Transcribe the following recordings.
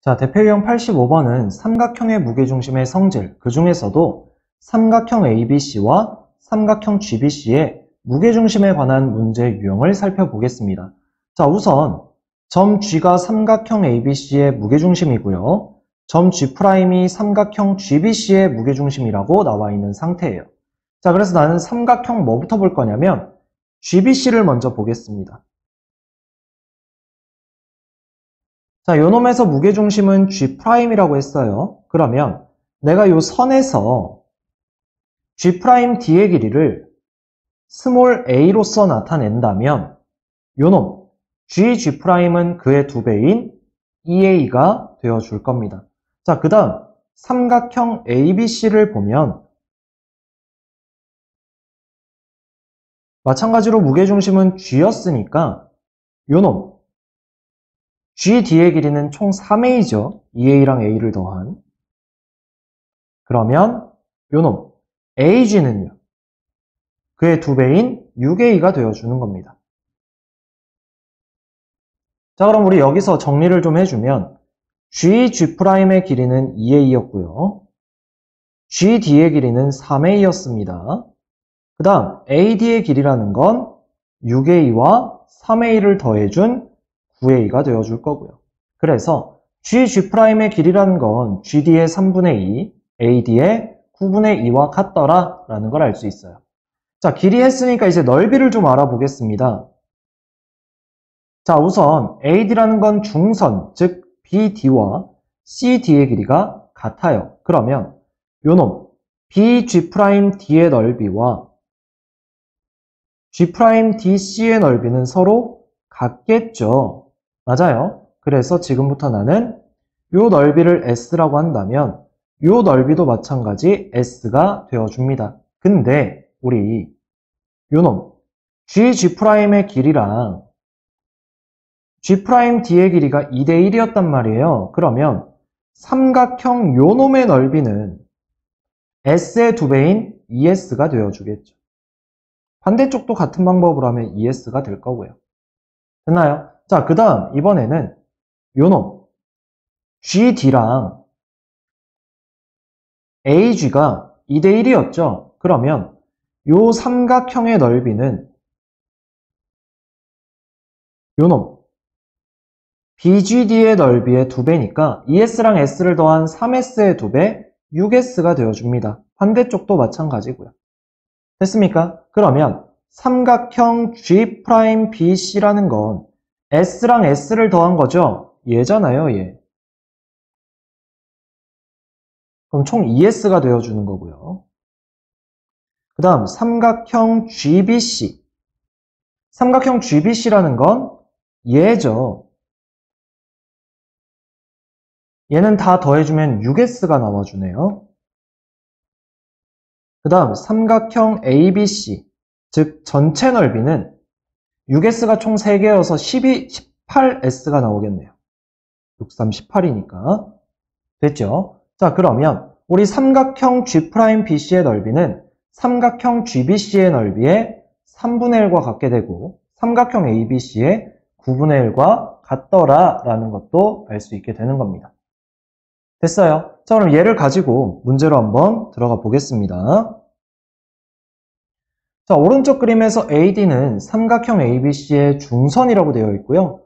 자, 대표 유형 85번은 삼각형의 무게중심의 성질, 그 중에서도 삼각형 ABC와 삼각형 GBC의 무게중심에 관한 문제 유형을 살펴보겠습니다. 자, 우선 점 G가 삼각형 ABC의 무게중심이고요. 점 G'이 삼각형 GBC의 무게중심이라고 나와 있는 상태예요. 자, 그래서 나는 삼각형 뭐부터 볼 거냐면 GBC를 먼저 보겠습니다. 자, 요 놈에서 무게중심은 G'이라고 했어요. 그러면 내가 요 선에서 G'D의 길이를 스몰 a로서 나타낸다면 요 놈 G'G'은 그의 2배인 2a가 되어줄 겁니다. 자, 그 다음 삼각형 ABC를 보면 마찬가지로 무게중심은 G였으니까 요 놈 GD의 길이는 총 3a죠. 2a랑 a를 더한. 그러면 요놈 AG는요. 그의 2배인 6a가 되어주는 겁니다. 자, 그럼 우리 여기서 정리를 좀 해주면 G'G'의 길이는 2a였고요. GD의 길이는 3a였습니다. 그 다음 AD의 길이라는 건 6a와 3a를 더해준 9a가 되어줄 거고요. 그래서 G'G'의 길이라는 건 GD의 3분의 2, AD의 9분의 2와 같더라 라는 걸 알 수 있어요. 자, 길이 했으니까 이제 넓이를 좀 알아보겠습니다. 자, 우선 AD라는 건 중선, 즉 BD와 CD의 길이가 같아요. 그러면 요놈 BG'D의 넓이와 G'DC의 넓이는 서로 같겠죠. 맞아요. 그래서 지금부터 나는 요 넓이를 S라고 한다면 요 넓이도 마찬가지 S가 되어줍니다. 근데 우리 요놈 G'D의 길이랑 G'D의 길이가 2대1이었단 말이에요. 그러면 삼각형 요놈의 넓이는 S의 2배인 ES가 되어주겠죠. 반대쪽도 같은 방법으로 하면 ES가 될 거고요. 됐나요? 자, 그 다음 이번에는 요놈 GD랑 AG가 2대1이었죠. 그러면 요 삼각형의 넓이는 요놈 BGD의 넓이의 2배니까 ES랑 S를 더한 3S의 2배 6S가 되어줍니다. 반대쪽도 마찬가지고요. 됐습니까? 그러면 삼각형 G'BC라는 건 S랑 S를 더한 거죠? 얘잖아요, 얘. 그럼 총 ES가 되어주는 거고요. 그 다음 삼각형 GBC. 삼각형 GBC라는 건 얘죠. 얘는 다 더해주면 6S가 나와주네요. 그 다음 삼각형 ABC, 즉 전체 넓이는 6S가 총 3개여서 18S가 나오겠네요. 6, 3, 18이니까. 됐죠? 자, 그러면 우리 삼각형 G'BC의 넓이는 삼각형 GBC의 넓이의 3분의 1과 같게 되고 삼각형 ABC의 9분의 1과 같더라 라는 것도 알 수 있게 되는 겁니다. 됐어요? 자, 그럼 얘를 가지고 문제로 한번 들어가 보겠습니다. 자, 오른쪽 그림에서 AD는 삼각형 ABC의 중선이라고 되어 있고요.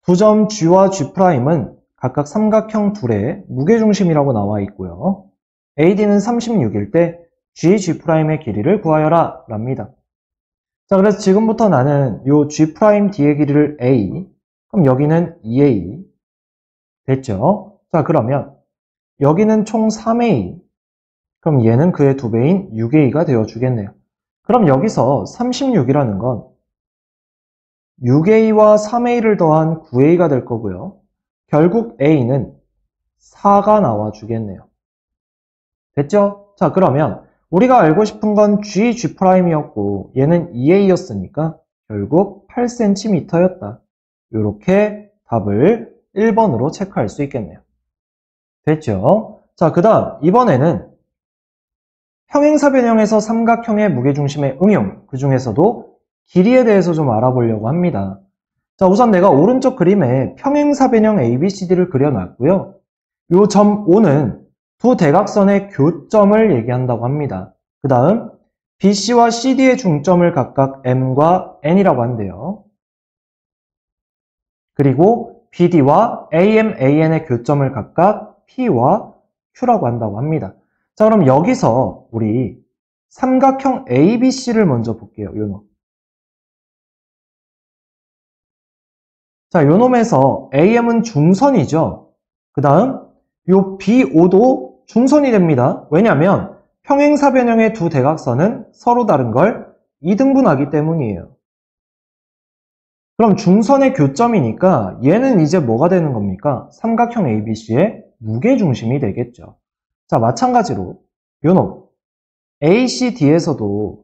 두 점 G와 G'은 각각 삼각형 둘의 무게중심이라고 나와 있고요. AD는 36일 때 G'G'의 길이를 구하여라 랍니다. 자, 그래서 지금부터 나는 요 G'D의 길이를 A, 그럼 여기는 2A 됐죠? 자, 그러면 여기는 총 3A, 그럼 얘는 그의 2배인 6A가 되어주겠네요. 그럼 여기서 36이라는 건 6A와 3A를 더한 9A가 될 거고요. 결국 A는 4가 나와주겠네요. 됐죠? 자, 그러면 우리가 알고 싶은 건 G'D이었고 얘는 2A였으니까 결국 8cm였다. 이렇게 답을 1번으로 체크할 수 있겠네요. 됐죠? 자, 그 다음 이번에는 평행사 변형에서 삼각형의 무게중심의 응용, 그 중에서도 길이에 대해서 좀 알아보려고 합니다. 자, 우선 내가 오른쪽 그림에 평행사 변형 ABCD를 그려놨고요. 요 점 O는 두 대각선의 교점을 얘기한다고 합니다. 그 다음 BC와 CD의 중점을 각각 M과 N이라고 한대요. 그리고 BD와 AM, AN의 교점을 각각 P와 Q라고 한다고 합니다. 자, 그럼 여기서 우리 삼각형 ABC를 먼저 볼게요. 요 놈. 자, 요 놈에서 AM은 중선이죠. 그 다음 요 BO도 중선이 됩니다. 왜냐하면 평행사변형의 두 대각선은 서로 다른 걸 이등분하기 때문이에요. 그럼 중선의 교점이니까 얘는 이제 뭐가 되는 겁니까? 삼각형 ABC의 무게중심이 되겠죠. 자, 마찬가지로 요놈 ACD에서도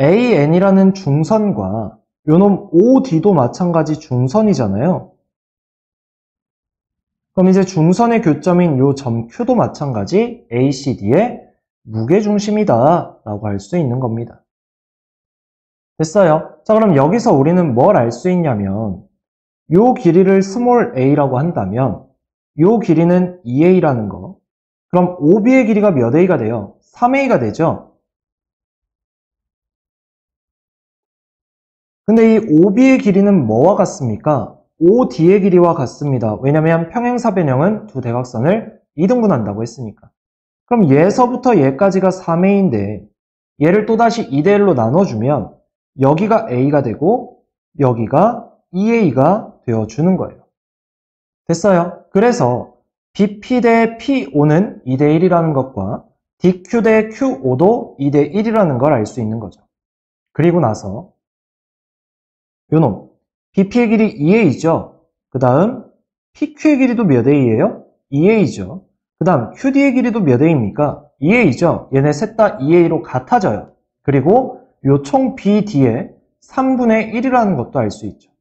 AN이라는 중선과 요놈 OD도 마찬가지 중선이잖아요. 그럼 이제 중선의 교점인 요 점 Q도 마찬가지 ACD의 무게중심이다 라고 할 수 있는 겁니다. 됐어요? 자, 그럼 여기서 우리는 뭘 알 수 있냐면 요 길이를 스몰 a라고 한다면 요 길이는 2a라는 거. 그럼 OB의 길이가 몇 a가 돼요? 3a가 되죠? 근데 이 OB의 길이는 뭐와 같습니까? OD의 길이와 같습니다. 왜냐면 평행사변형은 두 대각선을 이등분한다고 했으니까. 그럼 얘서부터 얘까지가 3a인데 얘를 또다시 2대1로 나눠주면 여기가 a가 되고 여기가 2a가 되어주는 거예요. 됐어요? 그래서 BP 대 PO는 2대1이라는 것과 DQ 대 QO도 2대1이라는 걸 알 수 있는 거죠. 그리고 나서 요놈 BP의 길이 2a죠. 그 다음 PQ의 길이도 몇 a예요? 2a죠. 그 다음 QD의 길이도 몇 a입니까? 2a죠. 얘네 셋 다 2a로 같아져요. 그리고 요 총 BD의 3분의 1이라는 것도 알 수 있죠.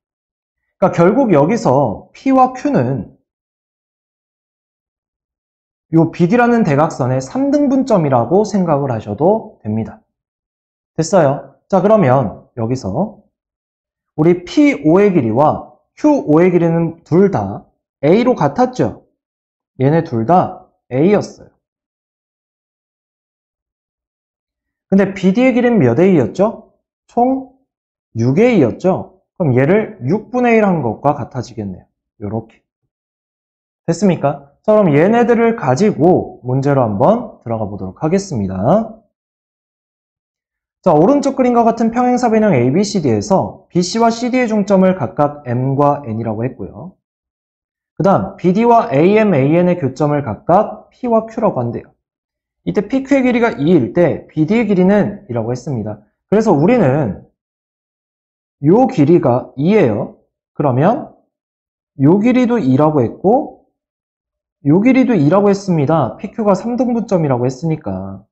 그러니까 결국 여기서 P와 Q는 요 BD라는 대각선의 3등분점이라고 생각을 하셔도 됩니다. 됐어요? 자, 그러면 여기서 우리 PO의 길이와 QO의 길이는 둘 다 A로 같았죠? 얘네 둘 다 A였어요. 근데 BD의 길이는 몇 A였죠? 총 6A였죠? 그럼 얘를 6분의 1 한 것과 같아지겠네요. 요렇게. 됐습니까? 자, 그럼 얘네들을 가지고 문제로 한번 들어가 보도록 하겠습니다. 자, 오른쪽 그림과 같은 평행사변형 ABCD에서 BC와 CD의 중점을 각각 M과 N이라고 했고요. 그 다음 BD와 AM, AN의 교점을 각각 P와 Q라고 한대요. 이때 PQ의 길이가 2일 때 BD의 길이는 이라고 했습니다. 그래서 우리는 요 길이가 2예요. 그러면 요 길이도 2라고 했고 요 길이도 2라고 했습니다. PQ가 3등분점이라고 했으니까.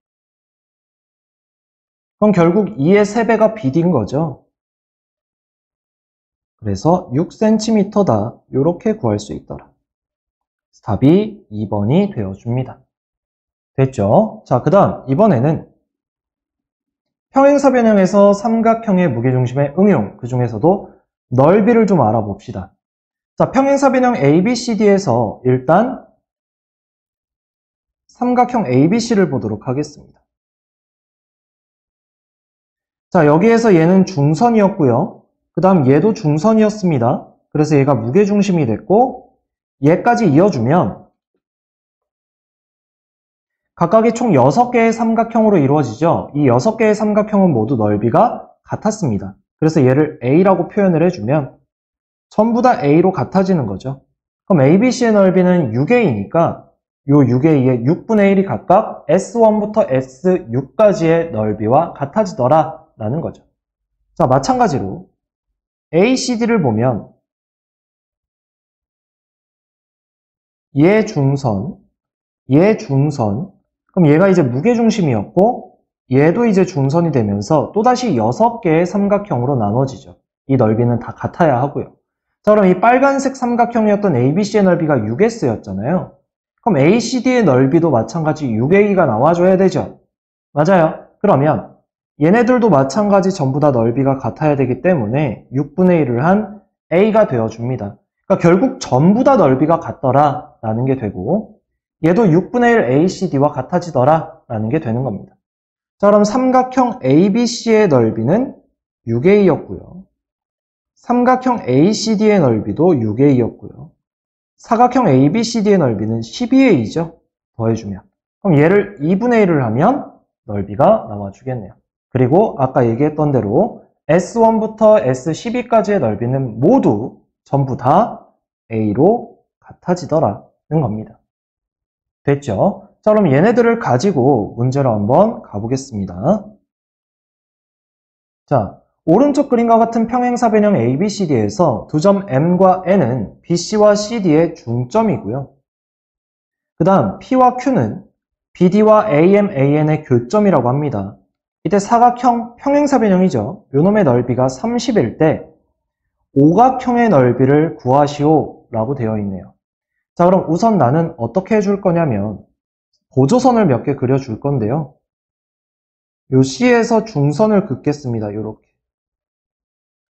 그럼 결국 2의 3배가 BD인 거죠. 그래서 6cm다. 이렇게 구할 수 있더라. 답이 2번이 되어줍니다. 됐죠? 자, 그 다음 이번에는 평행사변형에서 삼각형의 무게중심의 응용, 그 중에서도 넓이를 좀 알아봅시다. 자, 평행사변형 ABCD에서 일단 삼각형 ABC를 보도록 하겠습니다. 자, 여기에서 얘는 중선이었고요. 그 다음 얘도 중선이었습니다. 그래서 얘가 무게중심이 됐고 얘까지 이어주면 각각이 총 6개의 삼각형으로 이루어지죠. 이 6개의 삼각형은 모두 넓이가 같았습니다. 그래서 얘를 A라고 표현을 해주면 전부 다 A로 같아지는 거죠. 그럼 ABC의 넓이는 6A니까 요 6A의 6분의 1이 각각 S1부터 S6까지의 넓이와 같아지더라 라는 거죠. 자, 마찬가지로 ACD를 보면 얘 중선, 그럼 얘가 이제 무게중심이었고 얘도 이제 중선이 되면서 또다시 6개의 삼각형으로 나눠지죠. 이 넓이는 다 같아야 하고요. 자, 그럼 이 빨간색 삼각형이었던 ABC의 넓이가 6S였잖아요. 그럼 ACD의 넓이도 마찬가지 6A가 나와줘야 되죠. 맞아요. 그러면 얘네들도 마찬가지 전부 다 넓이가 같아야 되기 때문에 6분의 1을 한 A가 되어줍니다. 그러니까 결국 전부 다 넓이가 같더라 라는 게 되고, 얘도 6분의 1 ACD와 같아지더라 라는 게 되는 겁니다. 자, 그럼 삼각형 ABC의 넓이는 6A였고요. 삼각형 ACD의 넓이도 6A였고요. 사각형 ABCD의 넓이는 12A죠. 더해주면. 그럼 얘를 2분의 1을 하면 넓이가 나와주겠네요. 그리고 아까 얘기했던 대로 S1부터 S12까지의 넓이는 모두 전부 다 A로 같아지더라는 겁니다. 됐죠? 자, 그럼 얘네들을 가지고 문제로 한번 가보겠습니다. 자, 오른쪽 그림과 같은 평행사변형 ABCD에서 두 점 M과 N은 BC와 CD의 중점이고요. 그 다음 P와 Q는 BD와 AM, AN의 교점이라고 합니다. 이때 사각형 평행사변형이죠. 요놈의 넓이가 30일 때 오각형의 넓이를 구하시오 라고 되어 있네요. 자, 그럼 우선 나는 어떻게 해줄 거냐면 보조선을 몇 개 그려줄 건데요. 요 C에서 중선을 긋겠습니다. 요렇게.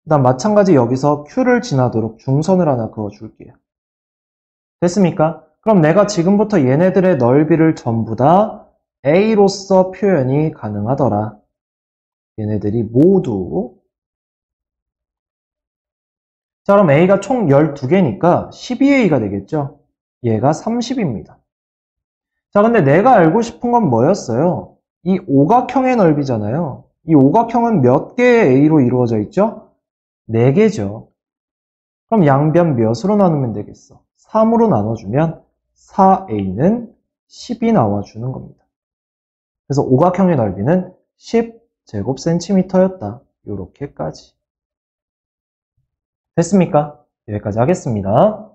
그 다음 마찬가지 여기서 Q를 지나도록 중선을 하나 그어줄게요. 됐습니까? 그럼 내가 지금부터 얘네들의 넓이를 전부 다 A로서 표현이 가능하더라. 얘네들이 모두. 자, 그럼 A가 총 12개니까 12A가 되겠죠? 얘가 30입니다. 자, 근데 내가 알고 싶은 건 뭐였어요? 이 오각형의 넓이잖아요. 이 오각형은 몇 개의 A로 이루어져 있죠? 4개죠. 그럼 양변 몇으로 나누면 되겠어? 3으로 나눠주면 4A는 10이 나와주는 겁니다. 그래서 오각형의 넓이는 10제곱센티미터였다. 요렇게까지. 됐습니까? 여기까지 하겠습니다.